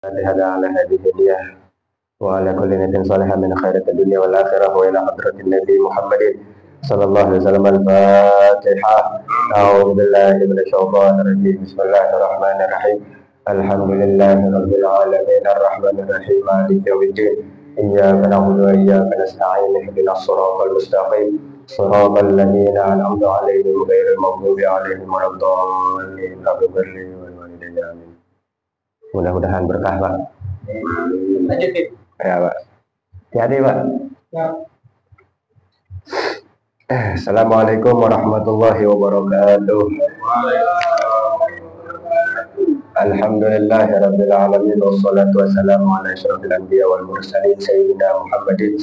هذا على هذه الهدية وعلى كل نية صالحة من خيرات الدنيا والآخرة وإلى حضرة النبي محمد صلى الله عليه وسلم. الفاتحة. أعوذ بالله من الشيطان الرجيم. بسم الله الرحمن الرحيم. الحمد لله رب العالمين الرحمن الرحيم مالك يوم الدين. إياك نعبد وإياك نستعين اهدنا الصراط المستقيم صراط الذين أنعمت عليهم غير المغضوب عليهم ولا الضالين. آمين. Mudah-mudahan berkah, Pak. Lanjutin. Ya, Pak. Hati-hati, Pak. Ya. Assalamualaikum warahmatullahi wabarakatuh. Alhamdulillahi rabbil alamin wassalatu wassalamu ala asyrafil anbiya wal mursalin sayyidina Muhammadin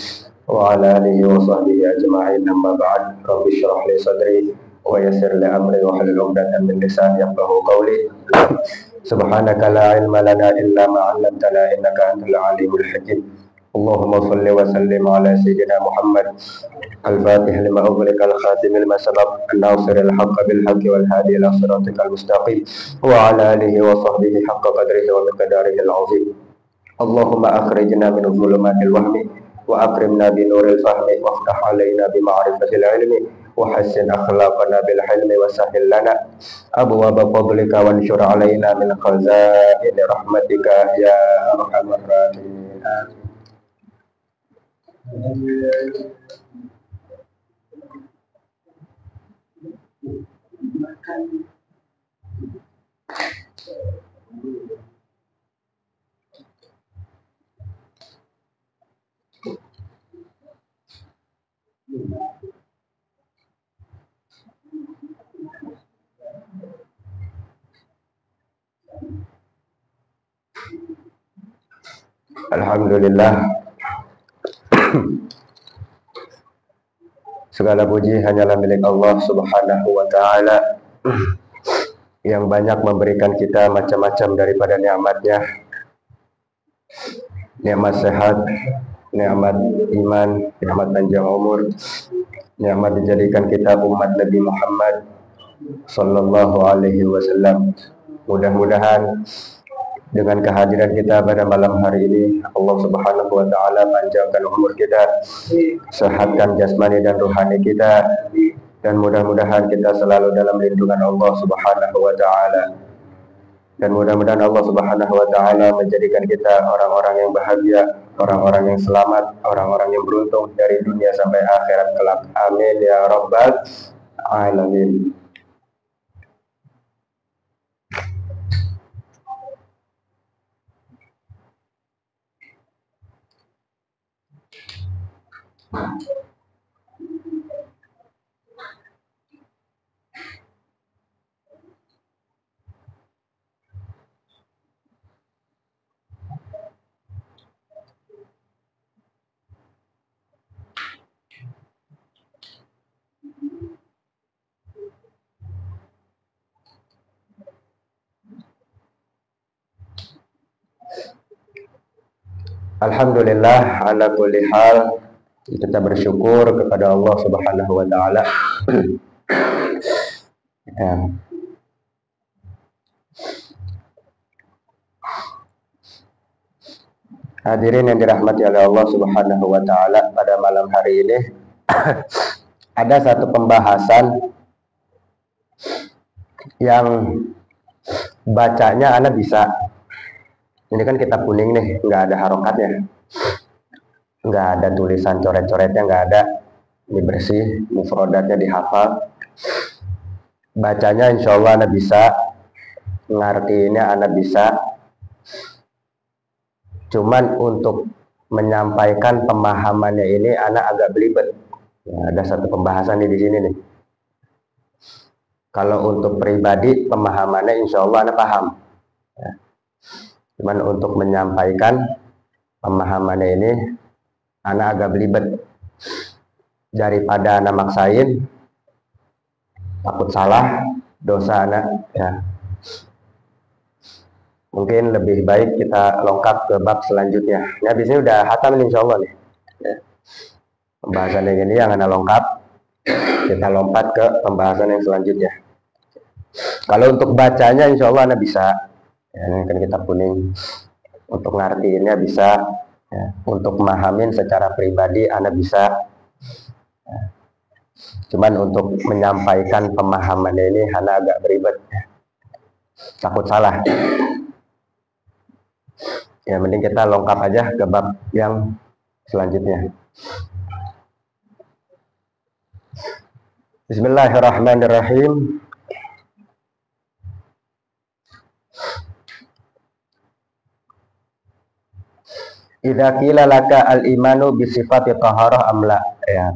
wa ala alihi wa sahbihi ajma'in. Amma ba'd. Rabbi shrah li sadri wa yassir li amri wa hlul 'uqdatam min lisani yafqahu qawli. Subhanaka la ilma lana illa ma 'allamtana innaka antal alimul hakim. Allahumma shalli wa sallim ala sayyidina Muhammad al-fatih lima ughliqa al-khatim lima sabaq an-nasir al-haqq bil haqq wal hadi ila siratikal mustaqim wa ala alihi wa sahbihi haqqa qadrihi wa miqdarihi al-'azim. Allahumma akhrijna min dhulumatil wahmi wa akrimna bi nuril fahmi waftah alaina bi ma'rifatil ilmi وحسن أخلاقنا بالحلم وسهل لنا أبواب فضلك وانشر علينا من خزائن رحمتك يا أرحم الراحمين. Alhamdulillah, segala puji hanyalah milik Allah Subhanahu wa Ta'ala yang banyak memberikan kita macam-macam daripada nikmatnya, nikmat sehat, nikmat iman, nikmat panjang umur, nikmat dijadikan kita umat Nabi Muhammad Sallallahu Alaihi Wasallam. Mudah-mudahan dengan kehadiran kita pada malam hari ini, Allah Subhanahu wa Ta'ala panjangkan umur kita, sehatkan jasmani dan rohani kita, dan mudah-mudahan kita selalu dalam lindungan Allah Subhanahu wa Ta'ala. Dan mudah-mudahan Allah Subhanahu wa Ta'ala menjadikan kita orang-orang yang bahagia, orang-orang yang selamat, orang-orang yang beruntung dari dunia sampai akhirat kelak. Amin ya rabbal alamin. Alhamdulillah ala kulli hal, kita bersyukur kepada Allah Subhanahu wa Ta'ala. Ya. Hadirin yang dirahmati oleh Allah Subhanahu wa Ta'ala, pada malam hari ini ada satu pembahasan yang bacanya Anda bisa. Ini kan kitab kuning nih, nggak ada harokatnya, nggak ada tulisan coret-coretnya, nggak ada. Ini bersih, mufrodatnya dihafal. Bacanya insya Allah Anda bisa, ngartiinnya Anda bisa. Cuman untuk menyampaikan pemahamannya ini Anda agak belibet. Ya, ada satu pembahasan di sini nih. Kalau untuk pribadi pemahamannya insya Allah Anda paham. Ya. Cuman untuk menyampaikan pemahamannya ini Anda agak belibet. Daripada Anda maksain, takut salah, dosa Anda. Ya. Mungkin lebih baik kita lengkap ke bab selanjutnya. Ya, di sini udah hatam nih insya Allah nih. Ya. Pembahasan yang ini yang Anda lengkap, kita lompat ke pembahasan yang selanjutnya. Kalau untuk bacanya insya Allah Anda bisa. Ya, ini kan kitab kuning. Untuk ngartiinnya bisa, ya. Untuk memahamin secara pribadi Anda bisa, ya. Cuman untuk menyampaikan pemahamannya ini Anda agak beribet, ya. Takut salah. Ya mending kita lengkap aja ke bab yang selanjutnya. Bismillahirrahmanirrahim. Idza qila laka al-imanu bi sifati taharah amla, ya.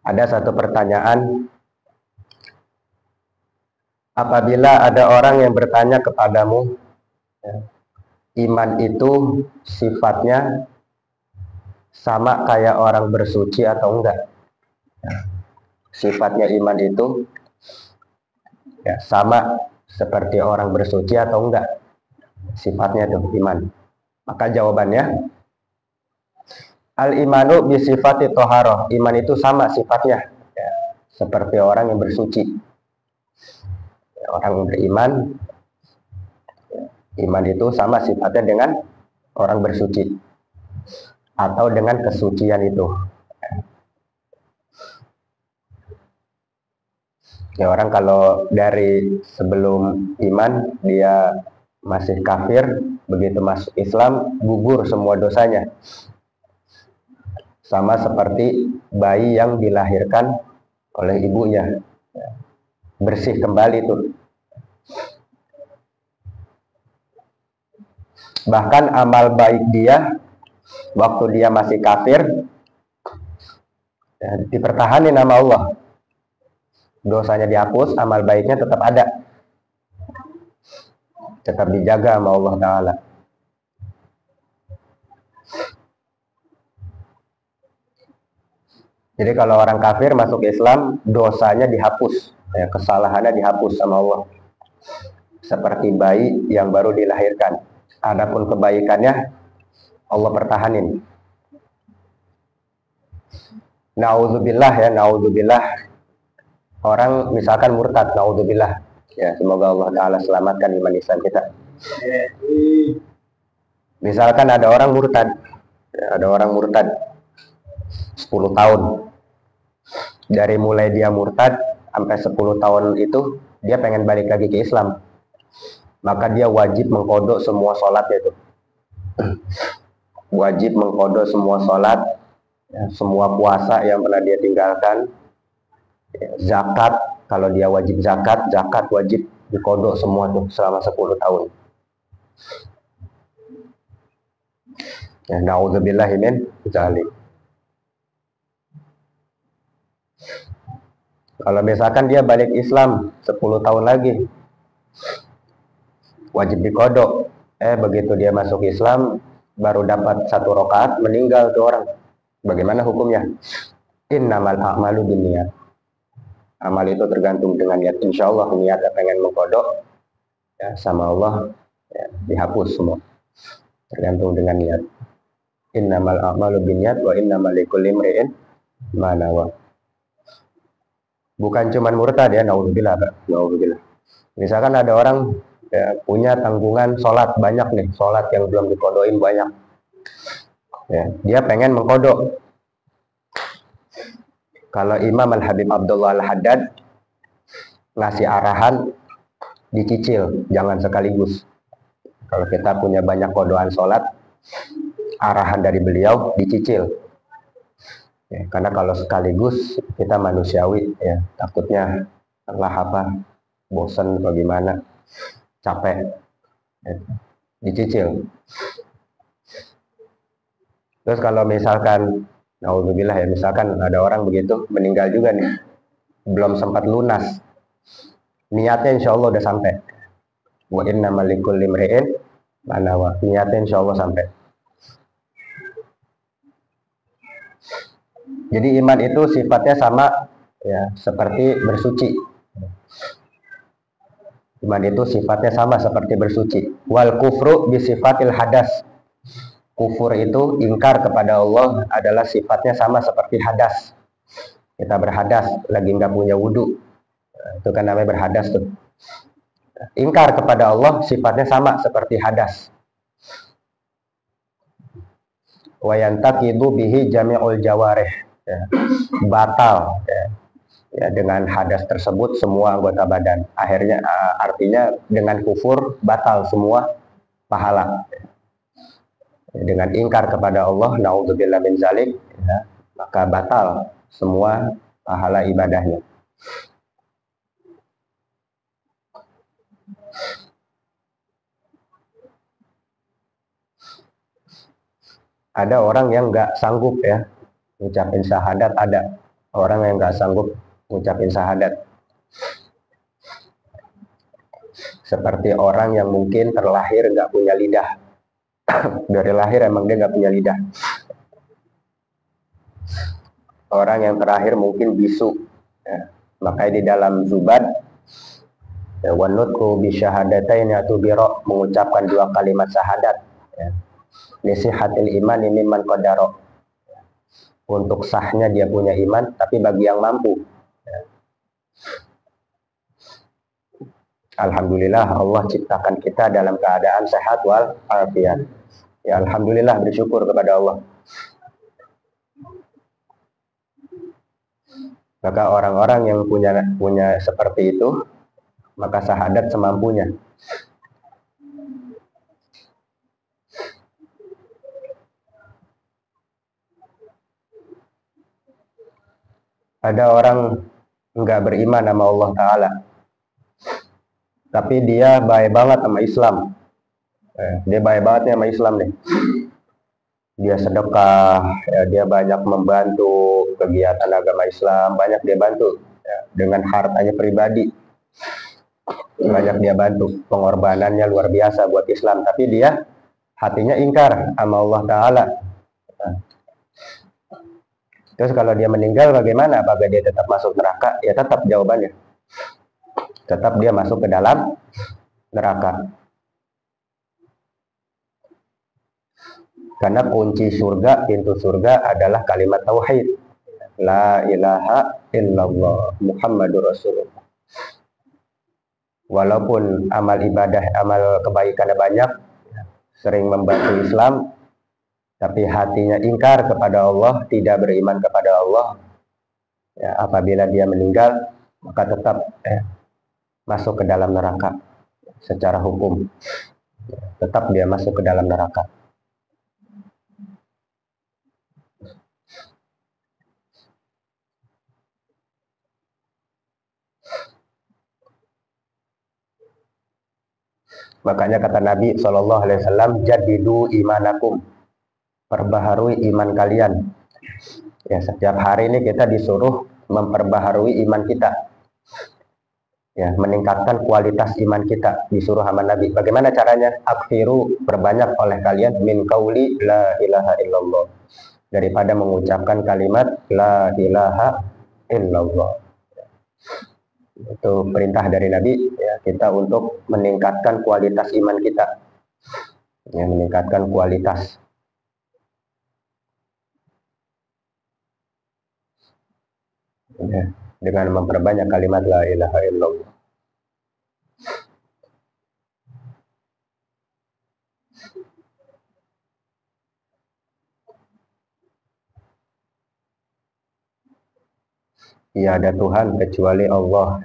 Ada satu pertanyaan. Apabila ada orang yang bertanya kepadamu, ya, iman itu sifatnya sama kayak orang bersuci atau enggak? Ya. Sifatnya iman itu, ya, sama seperti orang bersuci atau enggak? Sifatnya tuh iman. Maka jawabannya, al-imanu bi sifati toharoh. Iman itu sama sifatnya, ya, seperti orang yang bersuci. Ya, orang yang beriman, ya, iman itu sama sifatnya dengan orang bersuci atau dengan kesucian itu. Ya, orang kalau dari sebelum iman dia masih kafir, begitu masuk Islam gugur semua dosanya. Sama seperti bayi yang dilahirkan oleh ibunya, ya, bersih kembali tuh. Bahkan amal baik dia waktu dia masih kafir, ya, dipertahankan sama Allah. Dosanya dihapus, amal baiknya tetap ada, tetap dijaga sama Allah Ta'ala. Jadi kalau orang kafir masuk Islam, dosanya dihapus, ya, kesalahannya dihapus sama Allah, seperti bayi yang baru dilahirkan. Adapun kebaikannya Allah pertahanin. Naudzubillah, ya, naudzubillah. Orang misalkan murtad, naudzubillah. Ya, semoga Allah Ta'ala selamatkan iman Islam kita. Misalkan ada orang murtad, ya, ada orang murtad 10 tahun. Dari mulai dia murtad sampai 10 tahun itu dia pengen balik lagi ke Islam. Maka dia wajib mengkodok semua sholatnya itu. Wajib mengkodok semua sholat, ya, semua puasa yang pernah dia tinggalkan. Zakat, kalau dia wajib zakat, zakat wajib dikodok semua tuh selama 10 tahun. Ya, na'udzubillahi min dzalik. Kalau misalkan dia balik Islam 10 tahun lagi, wajib dikodok. Begitu dia masuk Islam, baru dapat 1 rakaat, meninggal tuh orang. Bagaimana hukumnya? Innamal a'malu binniyat. Amal itu tergantung dengan niat. Insya Allah niatnya pengen mengkodok, ya, sama Allah, ya, dihapus semua. Tergantung dengan niat. Innamal a'malu binniyat wa innamal likulli imri'in ma nawa. Bukan cuman murtad, ya, naudzubillah, naudzubillah. Misalkan ada orang, ya, punya tanggungan sholat banyak nih, sholat yang belum dikodoin banyak. Ya, dia pengen mengkodok. Kalau Imam Al-Habib Abdullah Al-Haddad ngasih arahan, dicicil, jangan sekaligus. Kalau kita punya banyak kodoan sholat, arahan dari beliau dicicil. Ya, karena kalau sekaligus kita manusiawi, ya, takutnya lah apa, bosan bagaimana, capek, ya, dicicil. Terus kalau misalkan naudzubillah, ya, misalkan ada orang begitu meninggal juga nih, belum sempat lunas, niatnya insya Allah udah sampai. Wa innamal likulli imri'in ma nawa. Niatnya insya Allah sampai. Jadi iman itu sifatnya sama, ya, seperti bersuci. Iman itu sifatnya sama seperti bersuci. Wal kufru bi sifatil hadas. Kufur itu ingkar kepada Allah adalah sifatnya sama seperti hadas. Kita berhadas, lagi nggak punya wudhu, itu kan namanya berhadas tuh. Ingkar kepada Allah sifatnya sama seperti hadas. wa yantaqidu bihi jami'ul jawarih, ya, batal, ya, dengan hadas tersebut semua anggota badan. Akhirnya artinya dengan kufur batal semua pahala. Dengan ingkar kepada Allah, naudzubillah min zalik, ya, maka batal semua pahala ibadahnya. Ada orang yang nggak sanggup ya ngucapin syahadat, ada orang yang nggak sanggup ngucapin syahadat. Seperti orang yang mungkin terlahir nggak punya lidah. Dari lahir emang dia nggak punya lidah. Orang yang terakhir mungkin bisu, ya. Makanya di dalam Zubad, ya, wanutku bisyahadatain yaitu biro, mengucapkan 2 kalimat syahadat, ya. Nisihatil iman ini man qadaro, untuk sahnya dia punya iman, tapi bagi yang mampu, ya. Alhamdulillah Allah ciptakan kita dalam keadaan sehat wal afiat. Ya alhamdulillah, bersyukur kepada Allah. Maka orang-orang yang punya seperti itu, maka syahadat semampunya. Ada orang nggak beriman sama Allah Ta'ala, tapi dia baik banget sama Islam. Dia baik banget sama Islam nih. Dia sedekah, ya, dia banyak membantu kegiatan agama Islam, banyak dia bantu, ya, dengan hartanya pribadi. Banyak dia bantu, pengorbanannya luar biasa buat Islam, tapi dia hatinya ingkar sama Allah Ta'ala. Nah, terus kalau dia meninggal bagaimana? Apakah dia tetap masuk neraka? Ya tetap, jawabannya tetap dia masuk ke dalam neraka. Karena kunci surga, pintu surga adalah kalimat tauhid, la ilaha illallah Muhammadur Rasulullah. Walaupun amal ibadah, amal kebaikannya banyak, sering membantu Islam, tapi hatinya ingkar kepada Allah, tidak beriman kepada Allah, ya, apabila dia meninggal maka tetap masuk ke dalam neraka. Secara hukum tetap dia masuk ke dalam neraka. Makanya kata Nabi SAW, jadidu imanakum, perbaharui iman kalian. Ya, setiap hari ini kita disuruh memperbaharui iman kita, ya, meningkatkan kualitas iman kita, disuruh sama Nabi. Bagaimana caranya? Akhiru, perbanyak oleh kalian, min qauli la ilaha illallah, daripada mengucapkan kalimat la ilaha illallah. Itu perintah dari Nabi, ya, kita untuk meningkatkan kualitas iman kita, ya, meningkatkan kualitas. Ya, dengan memperbanyak kalimat la ilaha illallah. Tidak ada Tuhan kecuali Allah.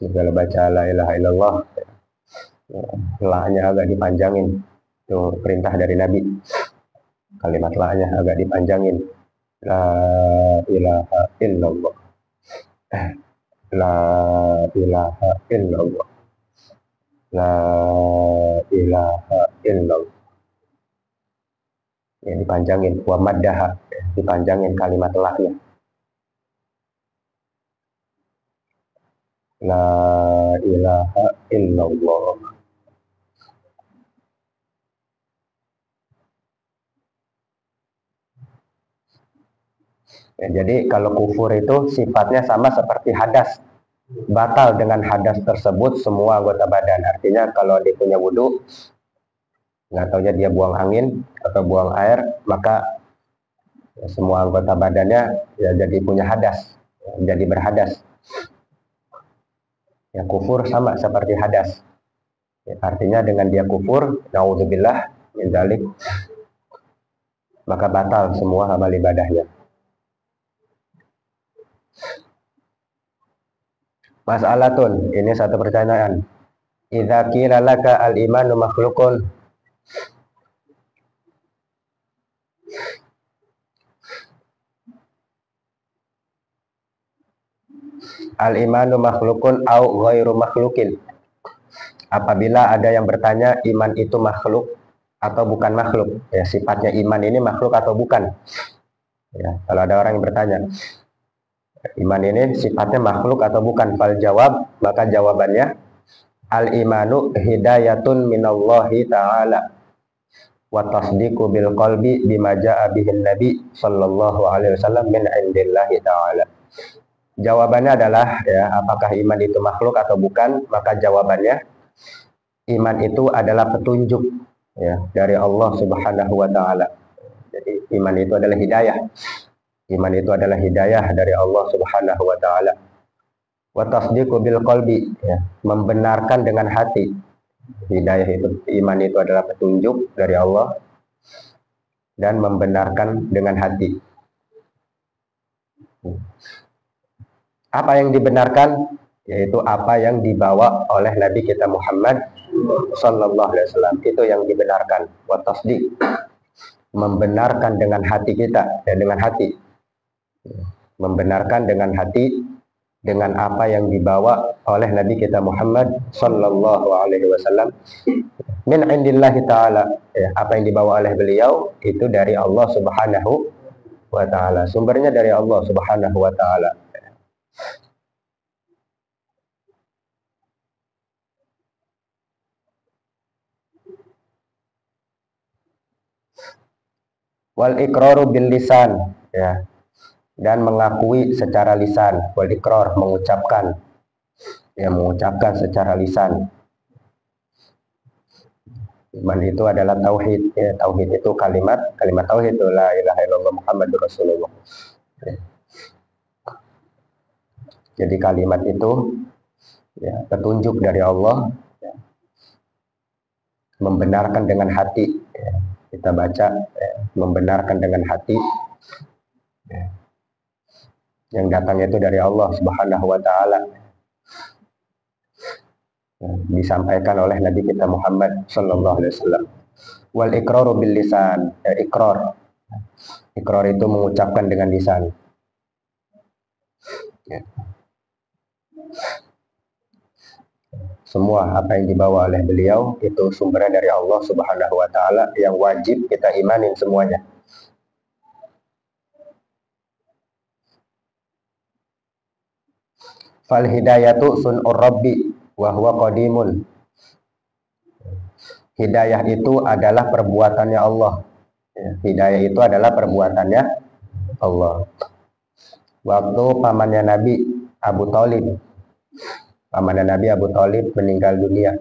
Kalau baca la ilaha illallah, la-nya agak dipanjangin. Itu perintah dari Nabi. Kalimat la-nya agak dipanjangin. La ilaha illallah. La ilaha illallah. La ilaha illallah. Ya, dipanjangin, wa maddaha, dipanjangin kalimat la-nya. La ilaha illallah. Ya, jadi kalau kufur itu sifatnya sama seperti hadas, batal dengan hadas tersebut semua anggota badan. Artinya kalau dia punya wudhu, nggak taunya dia buang angin atau buang air, maka ya, semua anggota badannya ya jadi punya hadas, ya, jadi berhadas. Ya, kufur sama seperti hadas. Ya, artinya dengan dia kufur, naudzubillah min dzalik, maka batal semua amal ibadahnya. Mas'alatun, ini satu pertanyaan. Idza qila laka al-imanu makhluqun, al-imanu makhluqun au ghairu makhluqin. Apabila ada yang bertanya iman itu makhluk atau bukan makhluk, ya sifatnya iman ini makhluk atau bukan. Ya, kalau ada orang yang bertanya iman ini sifatnya makhluk atau bukan, fal jawab, maka jawabannya al imanu hidayatun minallahi ta'ala wa tasdiqu bil qalbi bima jaa bihin nabi sallallahu alaihi wasallam min indillahi ta'ala. Jawabannya adalah, ya, apakah iman itu makhluk atau bukan, maka jawabannya iman itu adalah petunjuk, ya, dari Allah Subhanahu wa taala. Jadi iman itu adalah hidayah. Iman itu adalah hidayah dari Allah Subhanahu wa taala. Wa tasdiqu bil qalbi, ya, membenarkan dengan hati. Hidayah itu, iman itu adalah petunjuk dari Allah dan membenarkan dengan hati. Apa yang dibenarkan? Yaitu apa yang dibawa oleh Nabi kita Muhammad sallallahu alaihi wasallam, itu yang dibenarkan. Wa tasdiq, membenarkan dengan hati kita, dan dengan hati, membenarkan dengan hati dengan apa yang dibawa oleh Nabi kita Muhammad sallallahu alaihi wasallam min indillahi ta'ala, ya, apa yang dibawa oleh beliau itu dari Allah Subhanahu wa taala, sumbernya dari Allah Subhanahu wa taala. Wal iqraru bil lisan, ya, dan mengakui secara lisan. Wal iqrar, mengucapkan, ya, mengucapkan secara lisan. Iman itu adalah tauhid, ya, tauhid itu kalimat tauhid, la ilaha illallah Muhammadur Rasulullah. Ya. Jadi kalimat itu, ya, petunjuk dari Allah, ya, membenarkan dengan hati, ya. Kita baca, ya, membenarkan dengan hati, ya, yang datang itu dari Allah Subhanahu wa taala, ya, disampaikan oleh Nabi kita Muhammad sallallahu alaihi wasallam. Wal iqraru bil lisan, ya, iqrar itu mengucapkan dengan lisan, ya. Semua apa yang dibawa oleh beliau itu sumbernya dari Allah Subhanahu wa taala, yang wajib kita imanin semuanya. Fal hidayatu sun'ur rabbi wa huwa qadimun. Hidayah itu adalah perbuatannya Allah. Ya, hidayah itu adalah perbuatannya Allah. Waktu pamannya Nabi Abu Thalib, meninggal dunia,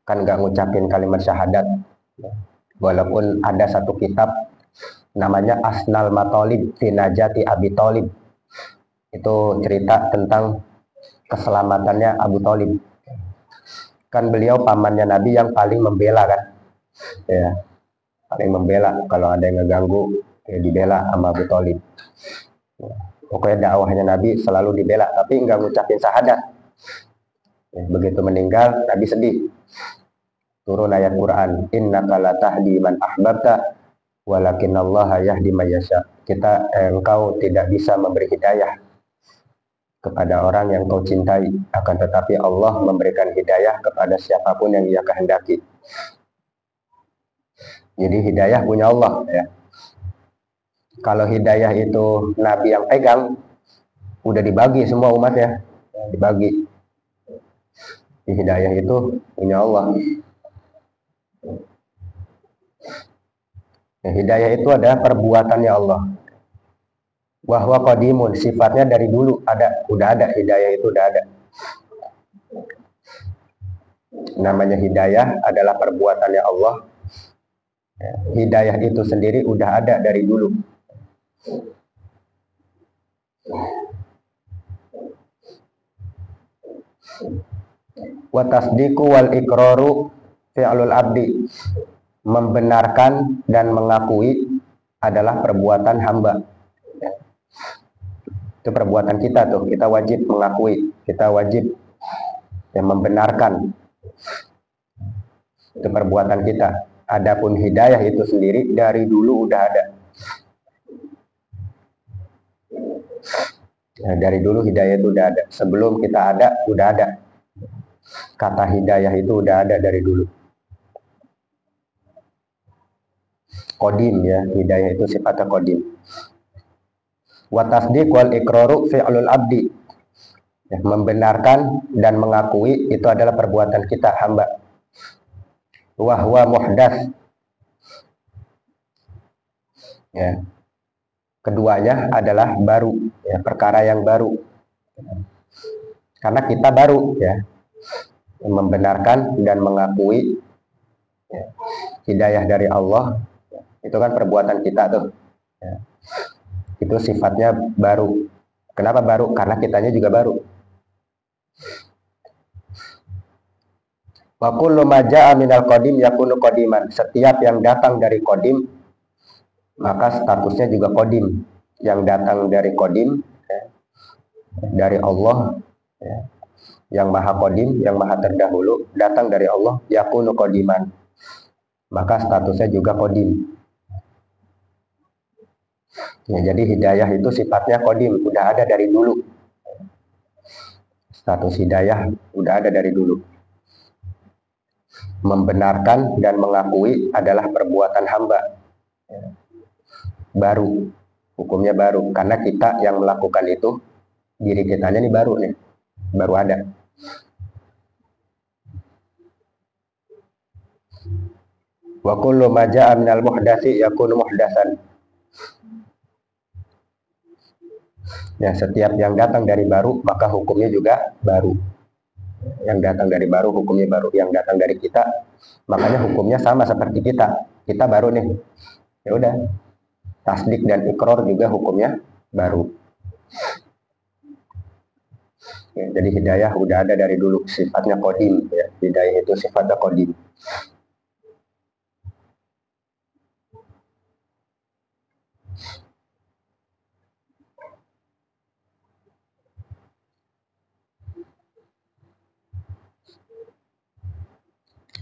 kan nggak ngucapin kalimat syahadat, walaupun ada satu kitab namanya Asnal Matolib fi Najati Abi Thalib, itu cerita tentang keselamatannya Abu Thalib. Kan beliau pamannya Nabi yang paling membela, kan, ya, paling membela. Kalau ada yang ngeganggu, ya, dibela sama Abu Thalib. Ya, pokoknya dakwahnya Nabi selalu dibela, tapi nggak ngucapin syahadat. Ya, begitu meninggal, Nabi sedih. Turun ayat Quran, innaka la tahdi man ahbabta walakinallaha yahdi may yasha. Engkau tidak bisa memberi hidayah kepada orang yang kau cintai, akan tetapi Allah memberikan hidayah kepada siapapun yang Ia kehendaki. Jadi hidayah punya Allah, ya. Kalau hidayah itu Nabi yang pegang, udah dibagi semua umatnya, dibagi. Hidayah itu punya Allah. Ya, hidayah itu adalah perbuatannya Allah. Wahwa qadimun, sifatnya dari dulu ada, udah ada, hidayah itu udah ada. Namanya hidayah adalah perbuatannya Allah. Ya, hidayah itu sendiri udah ada dari dulu. Wa tasdiqu wal iqraru fi'lul abdi. Membenarkan dan mengakui adalah perbuatan hamba. Itu perbuatan kita tuh, kita wajib mengakui, kita wajib membenarkan. Itu perbuatan kita. Adapun hidayah itu sendiri dari dulu udah ada. Dari dulu hidayah itu udah ada. Sebelum kita ada, udah ada. Kata hidayah itu udah ada dari dulu. Qadim ya, hidayah itu sifatnya qadim. Wa tasdiq wal iqraru fi'lul abdi. Membenarkan dan mengakui itu adalah perbuatan kita hamba. Wa huwa muhdats. Ya. Keduanya adalah baru, ya, perkara yang baru. Karena kita baru ya. Membenarkan dan mengakui ya, hidayah dari Allah itu kan perbuatan kita tuh ya. Itu sifatnya baru. Kenapa baru? Karena kitanya juga baru. Wa kullu ma jaa minal qadim yakunu qadiman. Setiap yang datang dari qadim maka statusnya juga qadim. Yang datang dari qadim ya, dari Allah ya, yang maha qadim, yang maha terdahulu, datang dari Allah, yakunu qadiman. Maka statusnya juga qadim. Ya, jadi hidayah itu sifatnya qadim, udah ada dari dulu. Status hidayah udah ada dari dulu. Membenarkan dan mengakui adalah perbuatan hamba. Baru, hukumnya baru. Karena kita yang melakukan itu, diri kitanya ini baru nih, baru ada. Wa kullu ma jaa minal muhdatsi yakunu muhdatsan. Ya, setiap yang datang dari baru maka hukumnya juga baru. Yang datang dari baru hukumnya baru. Yang datang dari kita makanya hukumnya sama seperti kita. Kita baru nih. Ya udah. Tasdik dan ikrar juga hukumnya baru. Ya, jadi hidayah udah ada dari dulu, sifatnya qadim ya. Hidayah itu sifatnya qadim.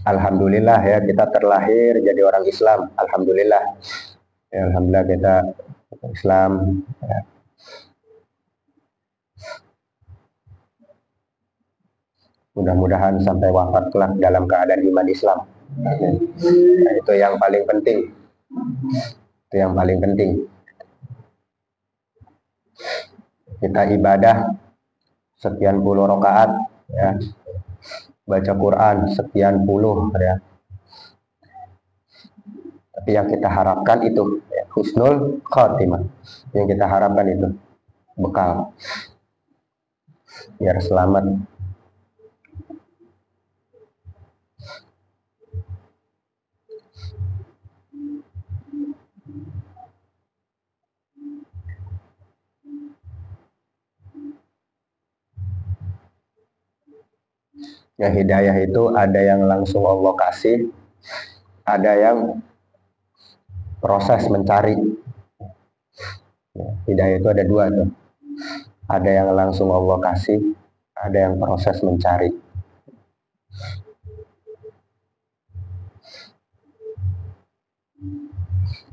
Alhamdulillah ya, kita terlahir jadi orang Islam. Alhamdulillah. Ya, alhamdulillah kita Islam. Ya. Mudah-mudahan sampai wafat kelak dalam keadaan iman Islam. Nah, itu yang paling penting. Itu yang paling penting. Kita ibadah sekian puluh rakaat ya. Baca Quran sekian puluh ya. Tapi yang kita harapkan itu ya, husnul khotimah. Yang kita harapkan itu bekal biar selamat. Yang hidayah itu ada yang langsung Allah kasih, ada yang proses mencari. Hidayah itu ada dua tuh. Ada yang langsung Allah kasih, ada yang proses mencari.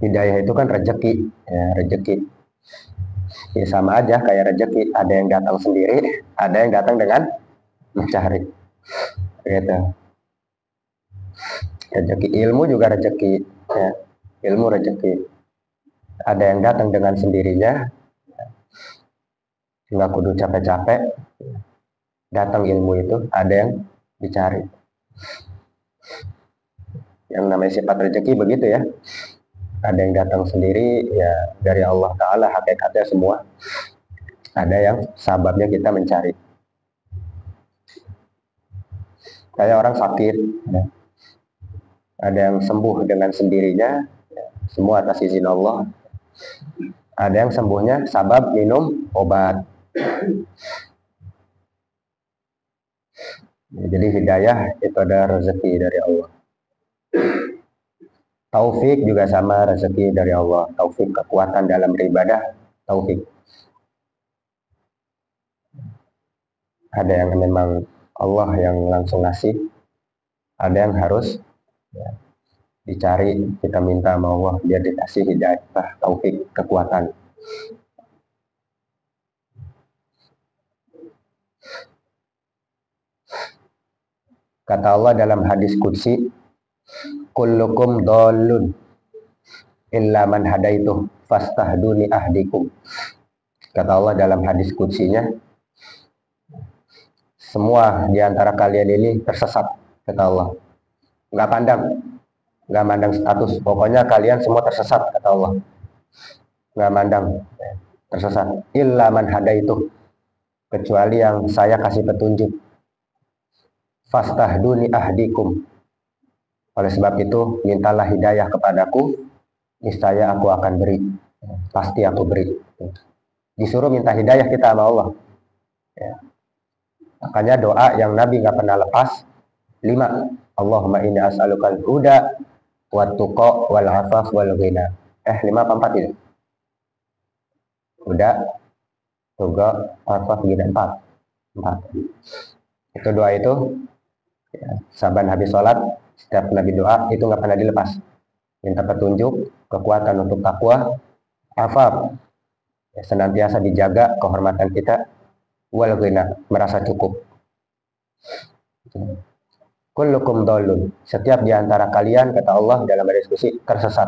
Hidayah itu kan rezeki, ya, rezeki. Ya sama aja kayak rezeki, ada yang datang sendiri, ada yang datang dengan mencari. Gitu. Rezeki ilmu juga rezeki, ya. Ilmu rezeki. Ada yang datang dengan sendirinya, nggak kudu capek-capek. Datang ilmu itu, ada yang dicari. Yang namanya sifat rezeki begitu ya. Ada yang datang sendiri, ya dari Allah Ta'ala hakikatnya semua. Ada yang sababnya kita mencari. Kayak orang sakit, ya. Ada yang sembuh dengan sendirinya, ya. Semua atas izin Allah. Ada yang sembuhnya sabab minum obat. Jadi hidayah itu ada rezeki dari Allah. Taufik juga sama, rezeki dari Allah. Taufik, kekuatan dalam beribadah, taufik. Ada yang memang Allah yang langsung ngasih, ada yang harus dicari, kita minta sama Allah biar dikasih hidayah, taufik, kekuatan. Kata Allah dalam hadis qudsi, kullukum dhalun illa man hadaitu fastahduni ahdikum. Kata Allah dalam hadis qudsinya, semua di antara kalian ini tersesat, kata Allah. Nggak mandang status, pokoknya kalian semua tersesat, kata Allah. Nggak mandang tersesat. Illa man hadaitu, kecuali yang saya kasih petunjuk. Fastahduni ahdikum. Oleh sebab itu, mintalah hidayah kepadaku, niscaya aku akan beri. Pasti aku beri. Disuruh minta hidayah kita sama Allah. Ya. Makanya doa yang Nabi nggak pernah lepas, 5. Allahumma inni as'alukal huda wat tuqa wal afaf wal ghina. 5 apa 4 itu? Huda, tuqa, afaf, ghina, 4. Itu doa itu ya, saban habis sholat, setiap Nabi doa itu nggak pernah dilepas. Minta petunjuk, kekuatan untuk takwa, afaf, ya, senantiasa dijaga kehormatan kita, wal ghina, merasa cukup. Kullukum dhalun, setiap di antara kalian, kata Allah dalam diskusi, tersesat.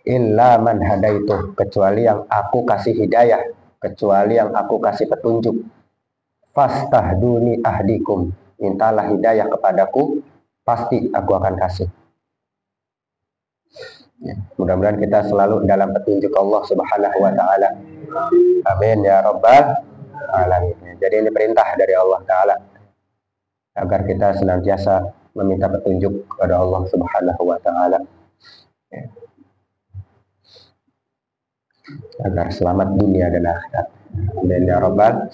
Illa man hadaitu, kecuali yang aku kasih hidayah, kecuali yang aku kasih petunjuk. Fastahduni ahdikum, mintalah hidayah kepadaku, pasti aku akan kasih. Ya, mudah-mudahan kita selalu dalam petunjuk Allah Subhanahu wa Ta'ala. Amin ya Rabbal alamin. Jadi ini perintah dari Allah Ta'ala agar kita senantiasa meminta petunjuk kepada Allah Subhanahu wa Ta'ala, ya, agar selamat dunia dan akhirat. Amin ya Rabbal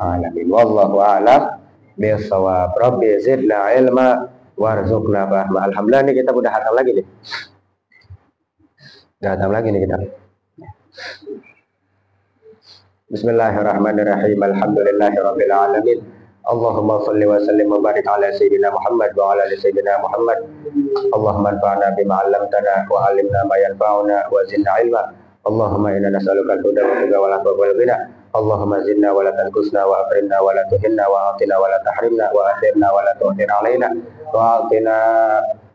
alamin. Wallahu a'lam bishawab. Rabbi zidna ilma warzuqna fahma. Alhamdulillah, nih kita udah hatam lagi nih. Kita. Bismillahirrahmanirrahim. Alhamdulillahirabbil alamin. Allahumma shalli wa sallim wa barik ala sayyidina Muhammad wa ala ali sayyidina Muhammad. Allahumma anfa'na bima 'allamtana wa 'allimna ma yanfa'una wa zidna ilma. Allahumma inna nas'aluka al-huda wa tuqa wa al-'afwa wal ghina. Allahumma zidna wa la tanqusna wa akrimna wa la tuhinna wa atina wa la tahrimna wa athirna wa la tu'thir alaina wa atina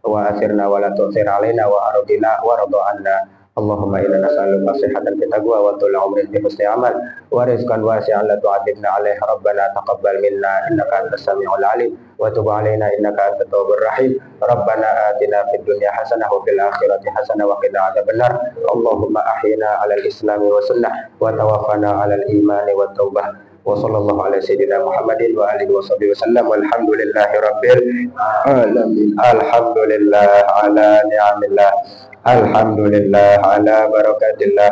wa athirna wa la tu'thir alaina wa ardina wa radu anna. Allahumma inna nas'aluka sihhatan fi taqwa wa tula umrin fi husni amal wa rizqan wasi'an la tu'adzibna alaihi. Rabbana taqabbal minna innaka antas samiul alim wa tub alaina innaka antat tawwabur rahim. Rabbana atina fid dunya hasanah wa fil akhirati hasanah wa qina adzabannar. Allahumma ahyina 'alal islami wa sunnah wa tawaffana 'alal imani wat taubah. Wa sallallahu ala sayyidina Muhammadin wa alihi wa sahbihi wasallam. Walhamdulillahi rabbil alamin. Alhamdulillah ala ni'amillah. Alhamdulillah ala barakatillah.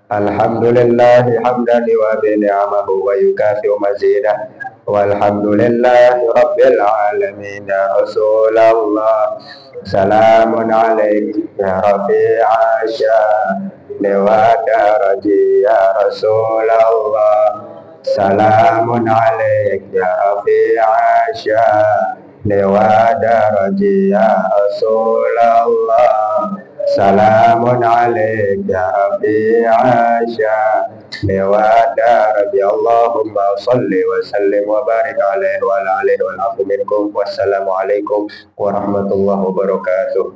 Alhamdulillah hamdan wa bi ni'amahu wa yukafi'u mazidah. Walhamdulillahi rabbil alamin. Ya Rasulullah, salamun alaik ya rafi'a sya'ni wa daraji. Ya Rasulullah, salamun alaik ya rafi'a sya'ni wa daraji. Ya Rasulullah, salamun alaik ya rafi'a sya'ni wa daraji. Allahumma salli wa sallim wa barik alaihi wa ala alihi wal afu minkum. Wassalamu alaikum warahmatullahi wabarakatuh.